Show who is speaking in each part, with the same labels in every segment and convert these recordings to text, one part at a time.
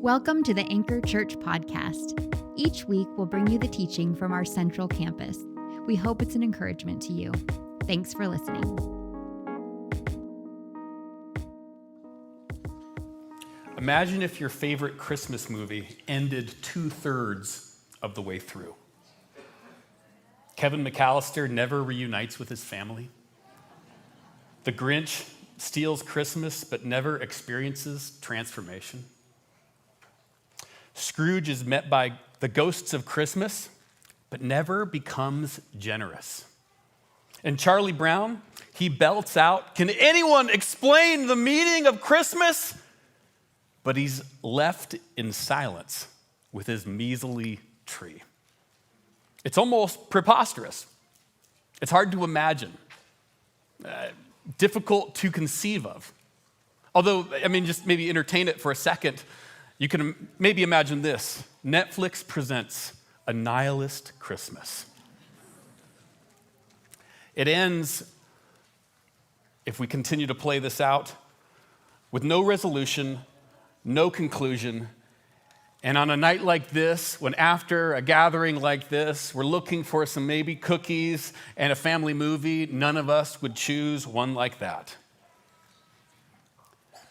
Speaker 1: Welcome to the Anchor Church podcast. Each week, we'll bring you the teaching from our central campus. We hope it's an encouragement to you. Thanks for listening.
Speaker 2: Imagine if your favorite Christmas movie ended 2/3 of the way through. Kevin McAllister never reunites with his family. The Grinch steals Christmas but never experiences transformation. Scrooge is met by the ghosts of Christmas but never becomes generous. And Charlie Brown, he belts out, "Can anyone explain the meaning of Christmas?" But he's left in silence with his measly tree. It's almost preposterous. It's hard to imagine, difficult to conceive of. Although, just maybe entertain it for a second. You can maybe imagine this. Netflix presents A Nihilist Christmas. It ends, if we continue to play this out, with no resolution, no conclusion. And on a night like this, when after a gathering like this, we're looking for some maybe cookies and a family movie, none of us would choose one like that.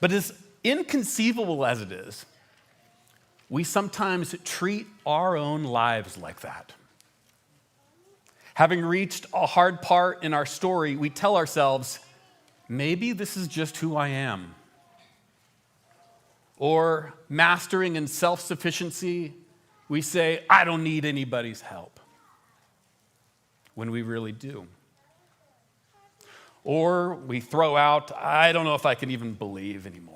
Speaker 2: But as inconceivable as it is, we sometimes treat our own lives like that. Having reached a hard part in our story, we tell ourselves, maybe this is just who I am. Or mastering in self-sufficiency, we say, I don't need anybody's help, when we really do. Or we throw out, I don't know if I can even believe anymore.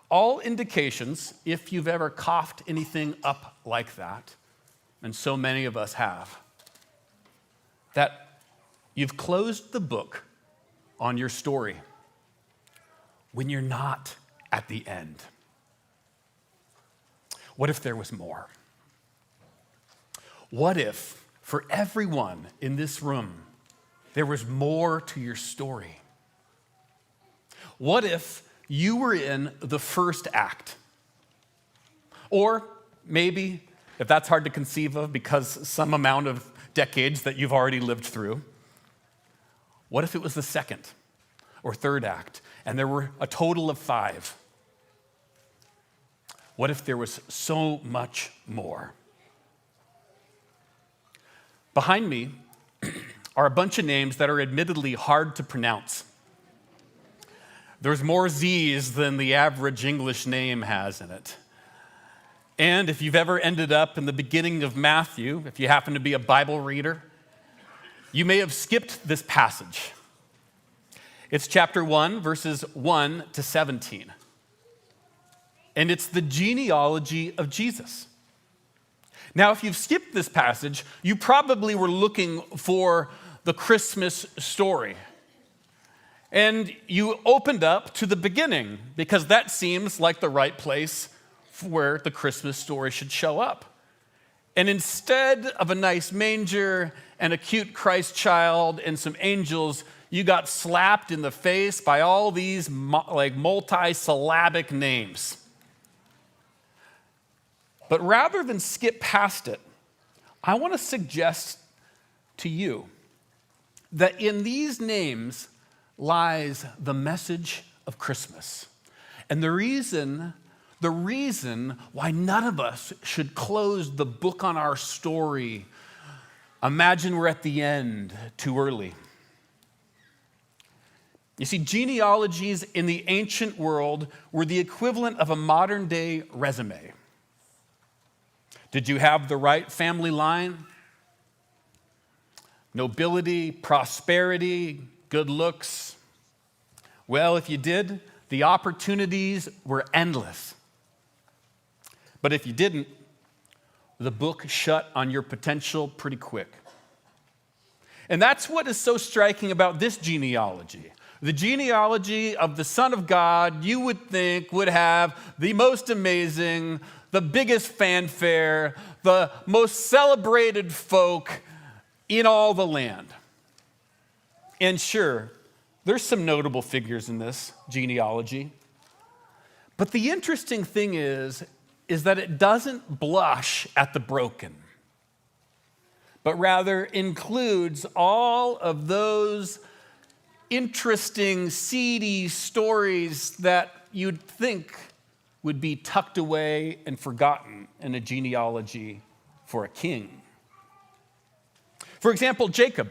Speaker 2: All indications, if you've ever coughed anything up like that, and so many of us have, that you've closed the book on your story when you're not at the end. What if there was more? What if, for everyone in this room, there was more to your story? What if you were in the first act? Or maybe, if that's hard to conceive of because some amount of decades that you've already lived through, what if it was the second or third act and there were a total of 5? What if there was so much more? Behind me are a bunch of names that are admittedly hard to pronounce. There's more Z's than the average English name has in it. And if you've ever ended up in the beginning of Matthew, if you happen to be a Bible reader, you may have skipped this passage. It's chapter 1, verses 1 to 17. And it's the genealogy of Jesus. Now, if you've skipped this passage, you probably were looking for the Christmas story. And you opened up to the beginning because that seems like the right place where the Christmas story should show up. And instead of a nice manger and a cute Christ child and some angels, you got slapped in the face by all these multi-syllabic names. But rather than skip past it, I want to suggest to you that in these names lies the message of Christmas. And the reason why none of us should close the book on our story, imagine we're at the end too early. You see, genealogies in the ancient world were the equivalent of a modern day resume. Did you have the right family line? Nobility, prosperity, good looks? Well, if you did, the opportunities were endless. But if you didn't, the book shut on your potential pretty quick. And that's what is so striking about this genealogy. The genealogy of the Son of God, you would think, would have the most amazing, the biggest fanfare, the most celebrated folk in all the land. And sure, there's some notable figures in this genealogy. But the interesting thing is that it doesn't blush at the broken, but rather includes all of those interesting, seedy stories that you'd think would be tucked away and forgotten in a genealogy for a king. For example, Jacob.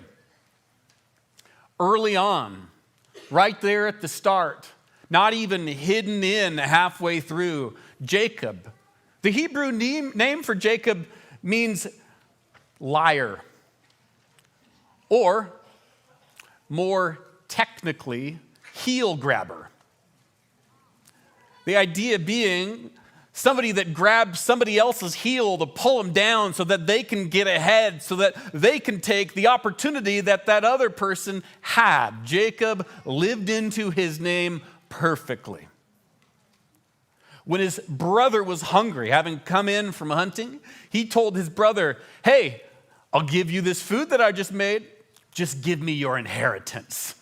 Speaker 2: Early on, right there at the start, not even hidden in halfway through, Jacob. The Hebrew name for Jacob means liar, or more technically, heel grabber. The idea being somebody that grabs somebody else's heel to pull them down so that they can get ahead, so that they can take the opportunity that that other person had. Jacob lived into his name perfectly. When his brother was hungry, having come in from hunting, he told his brother, "Hey, I'll give you this food that I just made. Just give me your inheritance."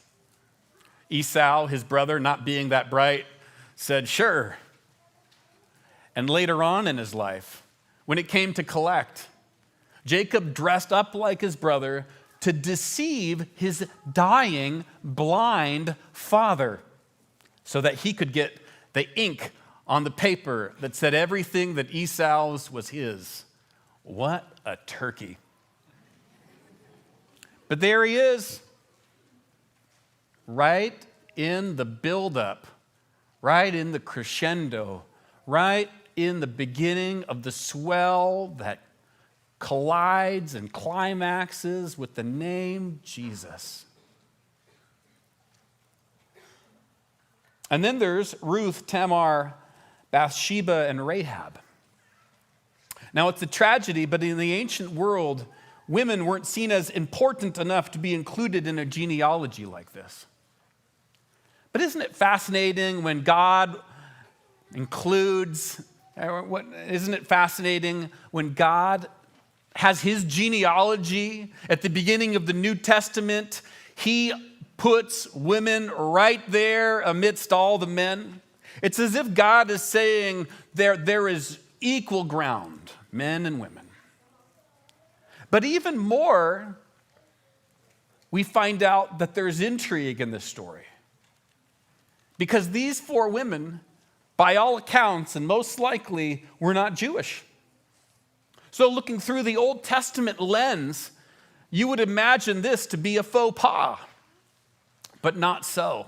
Speaker 2: Esau, his brother, not being that bright, said, "Sure." And later on in his life, when it came to collect, Jacob dressed up like his brother to deceive his dying, blind father so that he could get the ink on the paper that said everything that Esau's was his. What a turkey. But there he is, right in the buildup, right in the crescendo, right in the beginning of the swell that collides and climaxes with the name Jesus. And then there's Ruth, Tamar, Bathsheba, and Rahab. Now, it's a tragedy, but in the ancient world, women weren't seen as important enough to be included in a genealogy like this. But isn't it fascinating when God includes, isn't it fascinating when God has his genealogy at the beginning of the New Testament? He puts women right there amidst all the men. It's as if God is saying there is equal ground, men and women. But even more, we find out that there's intrigue in this story. Because these four women, by all accounts, and most likely, were not Jewish. So looking through the Old Testament lens, you would imagine this to be a faux pas, but not so.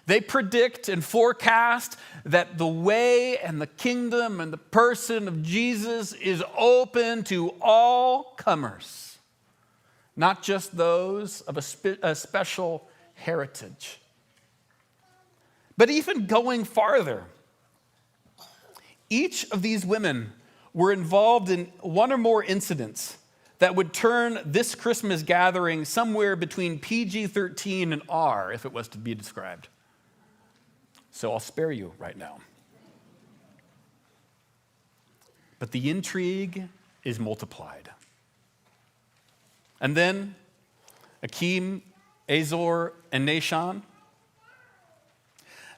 Speaker 2: They predict and forecast that the way and the kingdom and the person of Jesus is open to all comers, not just those of a special heritage. But even going farther, each of these women were involved in one or more incidents that would turn this Christmas gathering somewhere between PG-13 and R, if it was to be described. So I'll spare you right now. But the intrigue is multiplied. And then Akim, Azor, and Nahshon.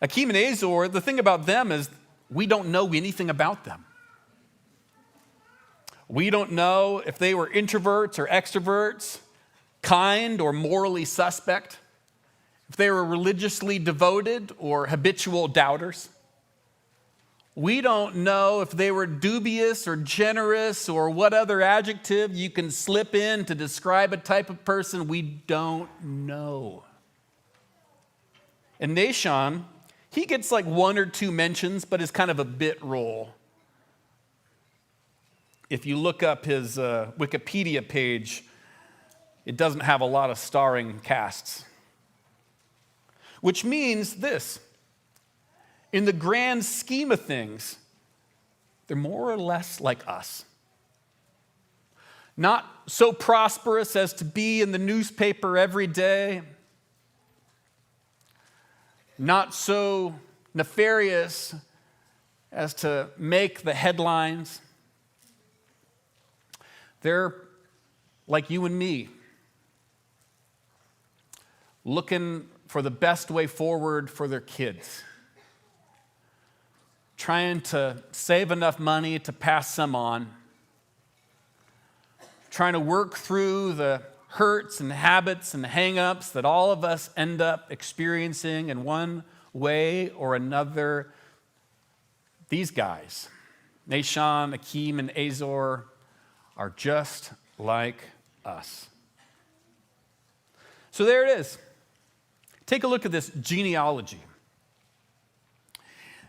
Speaker 2: Akim and Azor, the thing about them is we don't know anything about them. We don't know if they were introverts or extroverts, kind or morally suspect, if they were religiously devoted or habitual doubters. We don't know if they were dubious or generous or what other adjective you can slip in to describe a type of person. We don't know. And Nahshon, he gets like one or two mentions, but is kind of a bit role. If you look up his Wikipedia page, it doesn't have a lot of starring casts. Which means this: in the grand scheme of things, they're more or less like us. Not so prosperous as to be in the newspaper every day. Not so nefarious as to make the headlines. They're like you and me, looking for the best way forward for their kids, trying to save enough money to pass some on, trying to work through the hurts and habits and hang-ups that all of us end up experiencing in one way or another. These guys, Nahshon, Akim, and Azor, are just like us. So there it is. Take a look at this genealogy,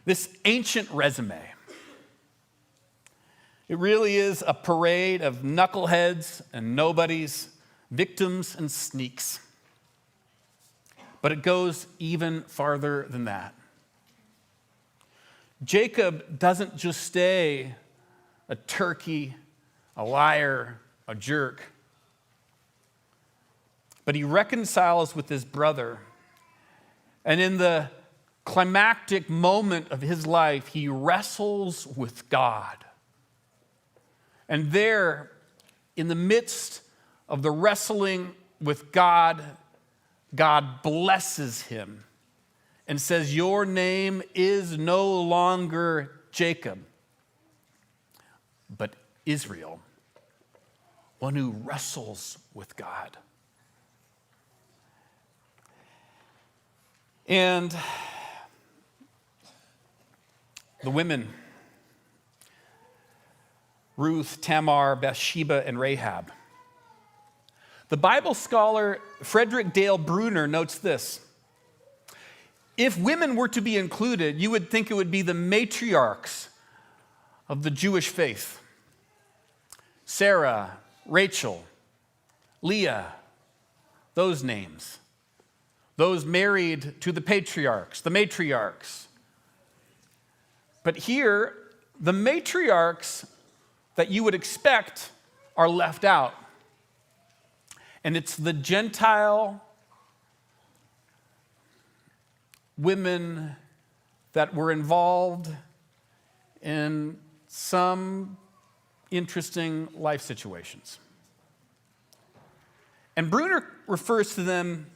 Speaker 2: this ancient resume. It really is a parade of knuckleheads and nobodies, victims and sneaks. But it goes even farther than that. Jacob doesn't just stay a turkey, a liar, a jerk, but he reconciles with his brother. And in the climactic moment of his life, he wrestles with God. And there, in the midst of the wrestling with God, God blesses him and says, "Your name is no longer Jacob, but Israel," one who wrestles with God. And the women, Ruth, Tamar, Bathsheba, and Rahab. The Bible scholar Frederick Dale Bruner notes this: if women were to be included, you would think it would be the matriarchs of the Jewish faith. Sarah, Rachel, Leah, those names. Those married to the patriarchs, the matriarchs. But here, the matriarchs that you would expect are left out. And it's the Gentile women that were involved in some interesting life situations. And Bruner refers to them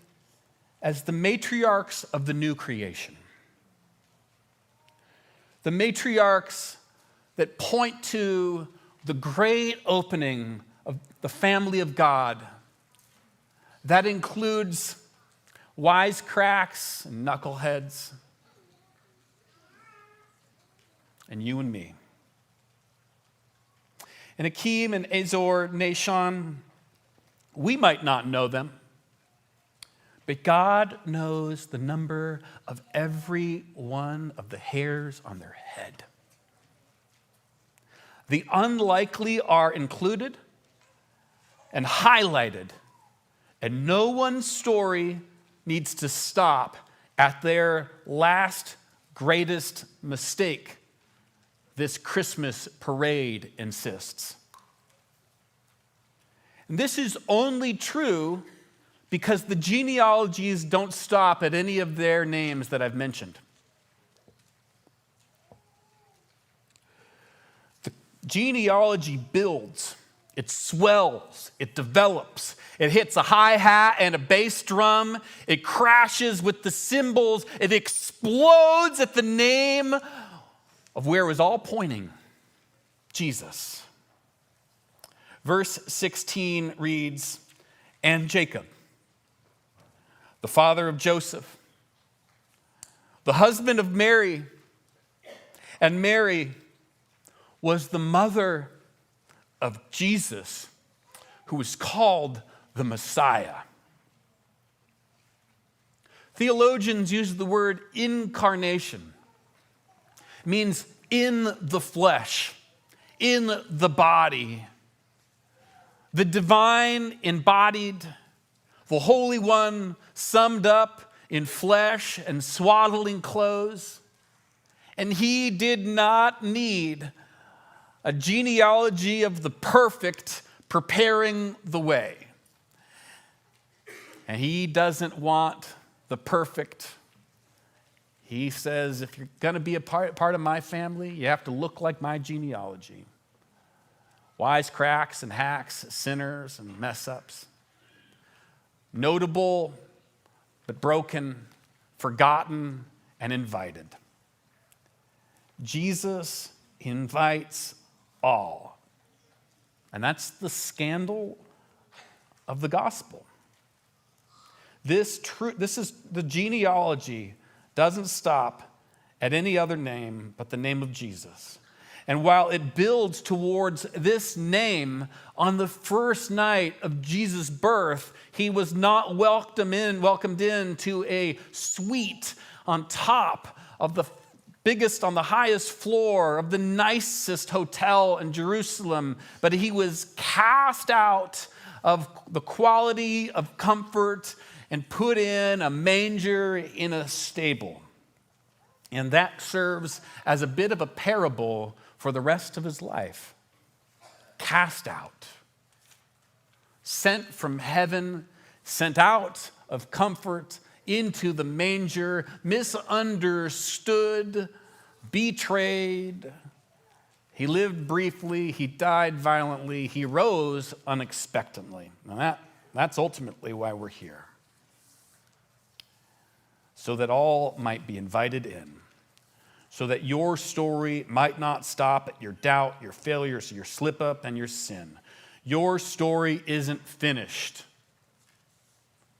Speaker 2: as the matriarchs of the new creation. The matriarchs that point to the great opening of the family of God. That includes wisecracks and knuckleheads, and you and me. And Akim and Azor, Nahshon, we might not know them, but God knows the number of every one of the hairs on their head. The unlikely are included and highlighted, and no one's story needs to stop at their last greatest mistake, this Christmas parade insists. And this is only true because the genealogies don't stop at any of their names that I've mentioned. The genealogy builds, it swells, it develops, it hits a hi-hat and a bass drum, it crashes with the cymbals, it explodes at the name of where it was all pointing, Jesus. Verse 16 reads, "And Jacob, the father of Joseph, the husband of Mary, and Mary was the mother of Jesus, who was called the Messiah." Theologians use the word incarnation. It means in the flesh, in the body. The divine embodied, the Holy One summed up in flesh and swaddling clothes. And he did not need a genealogy of the perfect preparing the way. And he doesn't want the perfect. He says, if you're going to be a part of my family, you have to look like my genealogy. Wisecracks and hacks, sinners and mess-ups. Notable, but broken, forgotten, and invited. Jesus invites all. And that's the scandal of the gospel. This is the genealogy doesn't stop at any other name but the name of Jesus. And while it builds towards this name, on the first night of Jesus' birth, he was not welcomed in to a suite on top of the biggest, on the highest floor of the nicest hotel in Jerusalem, but he was cast out of the quality of comfort and put in a manger in a stable. And that serves as a bit of a parable for the rest of his life. Cast out, sent from heaven, sent out of comfort into the manger, misunderstood, betrayed. He lived briefly, he died violently, he rose unexpectedly. Now that's ultimately why we're here. So that all might be invited in. So that your story might not stop at your doubt, your failures, your slip up, and your sin. Your story isn't finished.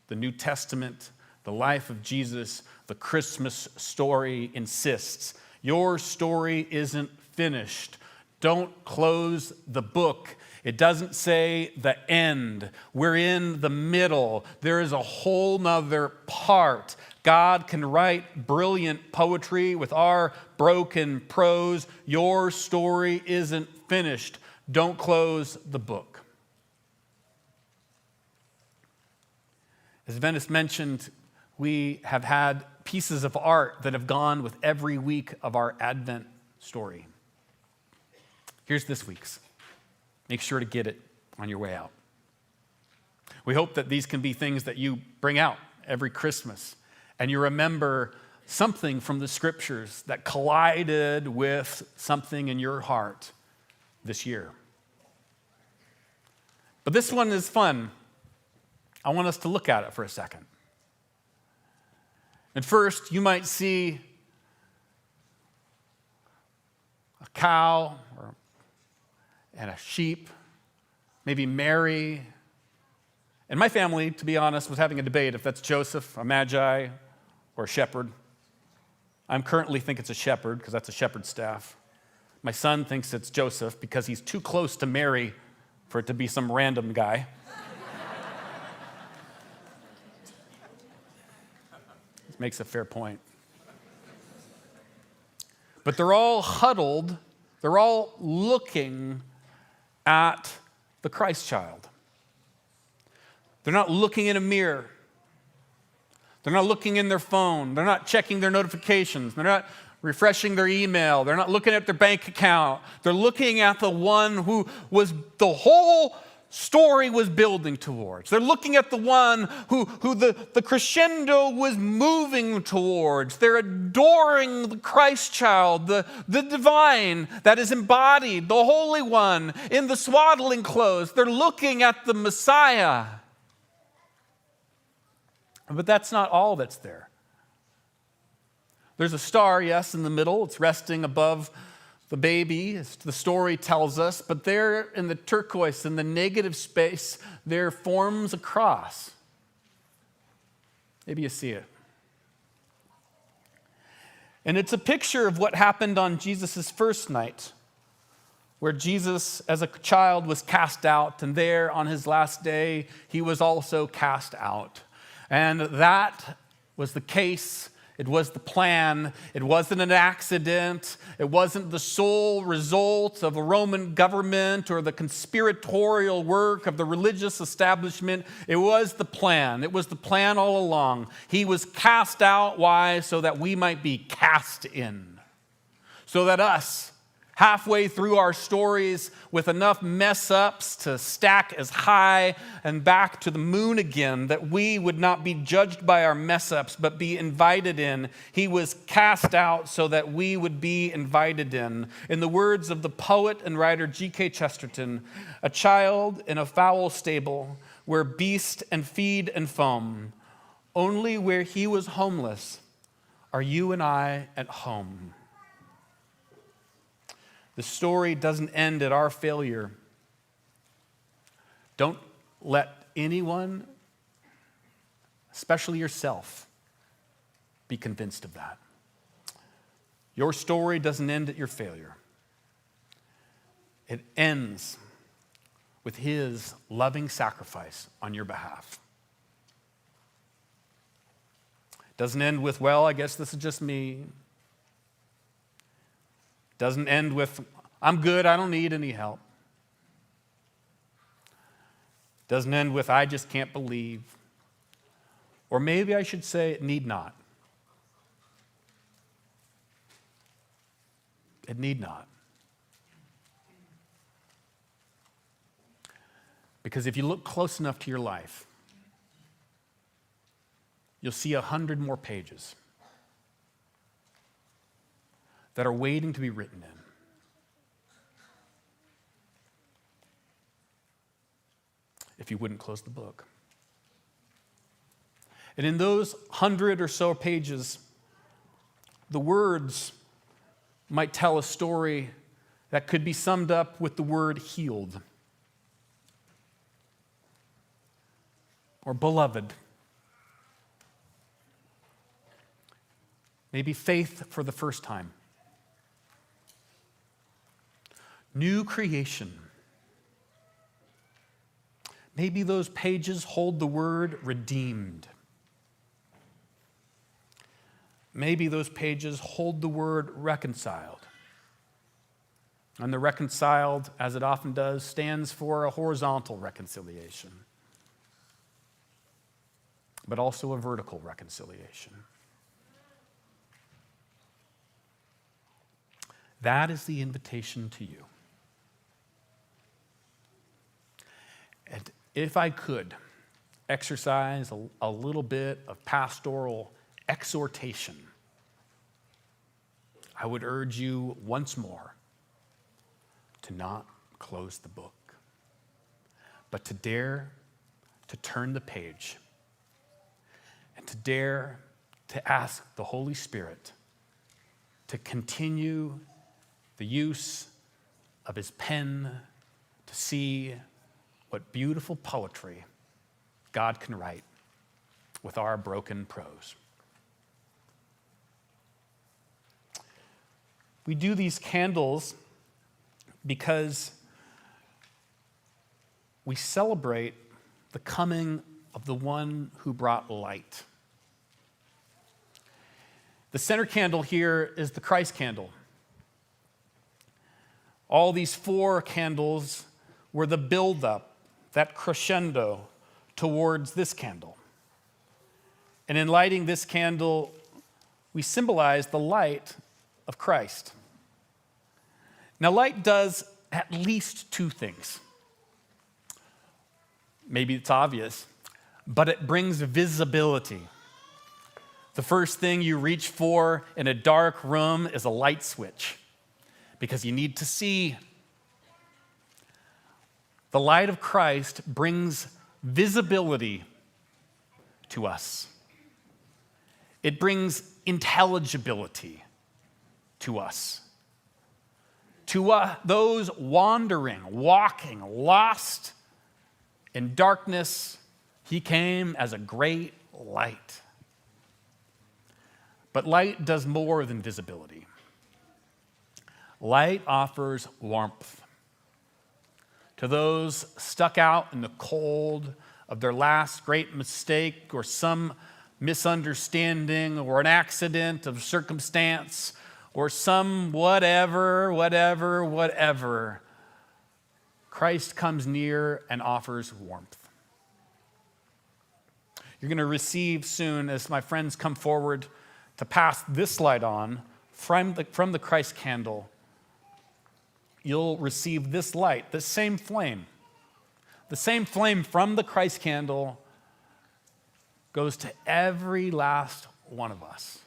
Speaker 2: The New Testament, the life of Jesus, the Christmas story insists. Your story isn't finished. Don't close the book. It doesn't say the end. We're in the middle. There is a whole nother part. God can write brilliant poetry with our broken prose. Your story isn't finished. Don't close the book. As Venice mentioned, we have had pieces of art that have gone with every week of our Advent story. Here's this week's. Make sure to get it on your way out. We hope that these can be things that you bring out every Christmas and you remember something from the scriptures that collided with something in your heart this year. But this one is fun. I want us to look at it for a second. And first, you might see a cow and a sheep, maybe Mary. And my family, to be honest, was having a debate if that's Joseph, a magi, or a shepherd. I currently think it's a shepherd because that's a shepherd's staff. My son thinks it's Joseph because he's too close to Mary for it to be some random guy. This makes a fair point. But they're all huddled, they're all looking at the Christ child. They're not looking in a mirror. They're not looking in their phone. They're not checking their notifications. They're not refreshing their email. They're not looking at their bank account. They're looking at the one who was the whole story was building towards. They're looking at the one who the crescendo was moving towards. They're adoring the Christ child, the divine that is embodied, the Holy One in the swaddling clothes. They're looking at the Messiah. But that's not all that's there. There's a star, yes, in the middle. It's resting above the baby, as the story tells us. But there in the turquoise, in the negative space, there forms a cross. Maybe you see it. And it's a picture of what happened on Jesus' first night, where Jesus, as a child, was cast out. And there, on his last day, he was also cast out. And that was the case. It was the plan. It wasn't an accident. It wasn't the sole result of a Roman government or the conspiratorial work of the religious establishment. It was the plan. It was the plan all along. He was cast out. Why? So that we might be cast in. So that us, halfway through our stories with enough mess ups to stack as high and back to the moon again, that we would not be judged by our mess ups, but be invited in. He was cast out so that we would be invited in. In the words of the poet and writer G.K. Chesterton, a child in a foul stable where beast and feed and foam, only where he was homeless are you and I at home. The story doesn't end at our failure. Don't let anyone, especially yourself, be convinced of that. Your story doesn't end at your failure. It ends with his loving sacrifice on your behalf. It doesn't end with, well, I guess this is just me. It doesn't end with, I'm good, I don't need any help. It doesn't end with, I just can't believe. Or maybe I should say, it need not. It need not. Because if you look close enough to your life, you'll see 100 more pages that are waiting to be written in. If you wouldn't close the book. And in those 100 or so pages, the words might tell a story that could be summed up with the word healed, or beloved, maybe faith for the first time, new creation. Maybe those pages hold the word redeemed. Maybe those pages hold the word reconciled. And the reconciled, as it often does, stands for a horizontal reconciliation, but also a vertical reconciliation. That is the invitation to you. And if I could exercise a little bit of pastoral exhortation, I would urge you once more to not close the book, but to dare to turn the page and to dare to ask the Holy Spirit to continue the use of his pen to see what beautiful poetry God can write with our broken prose. We do these candles because we celebrate the coming of the one who brought light. The center candle here is the Christ candle. All these 4 candles were the buildup, that crescendo towards this candle. And in lighting this candle, we symbolize the light of Christ. Now, light does at least 2 things. Maybe it's obvious, but it brings visibility. The first thing you reach for in a dark room is a light switch, because you need to see. The light of Christ brings visibility to us. It brings intelligibility to us. To those wandering, walking, lost in darkness, he came as a great light. But light does more than visibility. Light offers warmth to those stuck out in the cold of their last great mistake or some misunderstanding or an accident of circumstance or some whatever. Christ comes near and offers warmth. You're going to receive soon, as my friends come forward to pass this light on from the Christ candle, you'll receive this light, the same flame. The same flame from the Christ candle goes to every last one of us.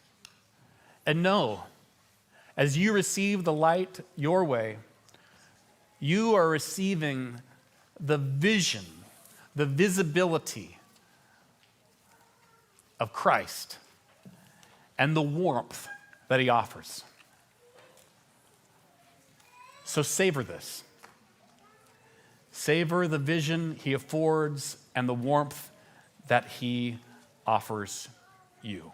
Speaker 2: And know, as you receive the light your way, you are receiving the vision, the visibility of Christ and the warmth that he offers. So savor this. Savor the vision he affords and the warmth that he offers you.